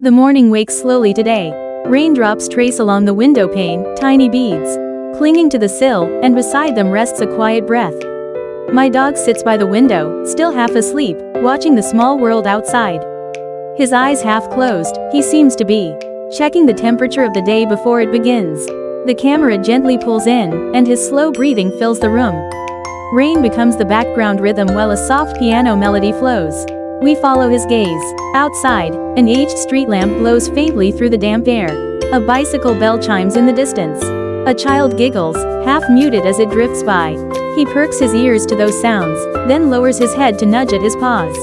The morning wakes slowly today. Raindrops trace along the window pane, tiny beads. Clinging to the sill, and beside them rests a quiet breath. My dog sits by the window, still half asleep, watching the small world outside. His eyes half closed, he seems to be checking the temperature of the day before it begins. The camera gently pulls in, and his slow breathing fills the room. Rain becomes the background rhythm while a soft piano melody flows. We follow his gaze. Outside, an aged street lamp glows faintly through the damp air. A bicycle bell chimes in the distance. A child giggles, half muted as it drifts by. He perks his ears to those sounds, then lowers his head to nudge at his paws.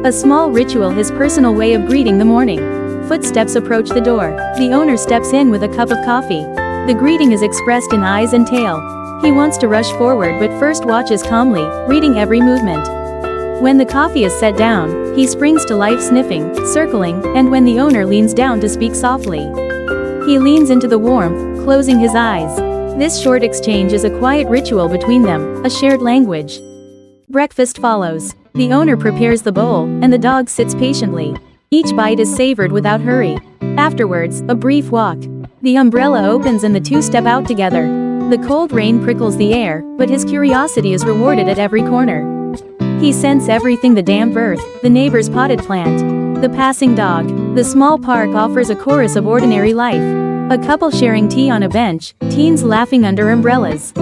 A small ritual, his personal way of greeting the morning. Footsteps approach the door. The owner steps in with a cup of coffee. The greeting is expressed in eyes and tail. He wants to rush forward but first watches calmly, reading every movement. When the coffee is set down, he springs to life, sniffing, circling, and when the owner leans down to speak softly, he leans into the warmth, closing his eyes. This short exchange is a quiet ritual between them, a shared language. Breakfast follows. The owner prepares the bowl, and the dog sits patiently. Each bite is savored without hurry. Afterwards, a brief walk. The umbrella opens and the two step out together. The cold rain prickles the air, but his curiosity is rewarded at every corner. He scents everything: the damp earth, the neighbor's potted plant, the passing dog. The small park offers a chorus of ordinary life. A couple sharing tea on a bench, teens laughing under umbrellas.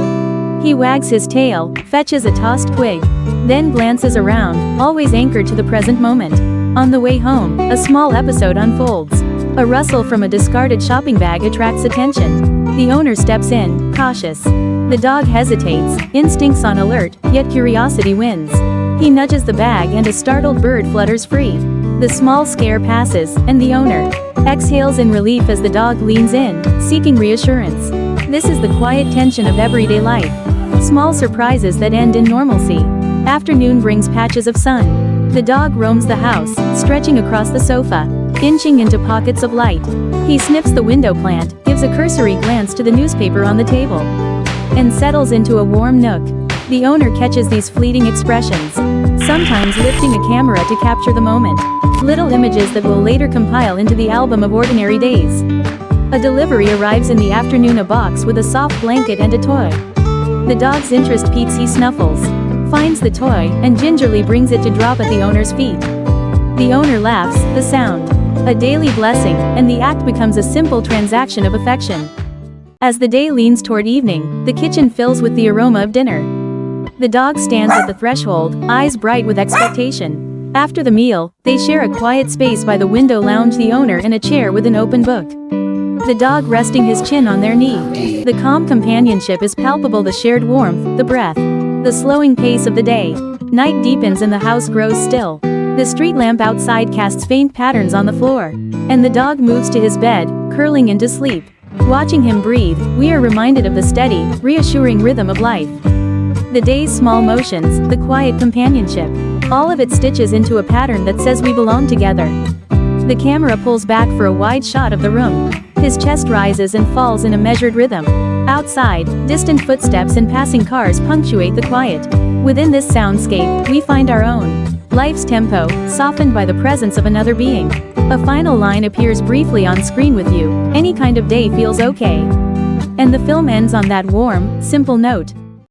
He wags his tail, fetches a tossed twig, then glances around, always anchored to the present moment. On the way home, a small episode unfolds. A rustle from a discarded shopping bag attracts attention. The owner steps in, cautious. The dog hesitates, instincts on alert, yet curiosity wins. He nudges the bag and a startled bird flutters free. The small scare passes, and the owner exhales in relief as the dog leans in, seeking reassurance. This is the quiet tension of everyday life. Small surprises that end in normalcy. Afternoon brings patches of sun. The dog roams the house, stretching across the sofa, inching into pockets of light. He sniffs the window plant, gives a cursory glance to the newspaper on the table, and settles into a warm nook. The owner catches these fleeting expressions, sometimes lifting a camera to capture the moment. Little images that will later compile into the album of ordinary days. A delivery arrives in the afternoon, a box with a soft blanket and a toy. The dog's interest peaks, he snuffles, finds the toy, and gingerly brings it to drop at the owner's feet. The owner laughs, the sound a daily blessing, and the act becomes a simple transaction of affection. As the day leans toward evening, the kitchen fills with the aroma of dinner. The dog stands at the threshold, eyes bright with expectation. After the meal, they share a quiet space by the window lounge, the owner in a chair with an open book, the dog resting his chin on their knee. The calm companionship is palpable, the shared warmth, the breath, the slowing pace of the day. Night deepens and the house grows still. The street lamp outside casts faint patterns on the floor, and the dog moves to his bed, curling into sleep. Watching him breathe, we are reminded of the steady, reassuring rhythm of life. The day's small motions, the quiet companionship, all of it stitches into a pattern that says we belong together. The camera pulls back for a wide shot of the room. His chest rises and falls in a measured rhythm. Outside, distant footsteps and passing cars punctuate the quiet. Within this soundscape, we find our own life's tempo, softened by the presence of another being. A final line appears briefly on screen: with you, any kind of day feels okay. And the film ends on that warm, simple note.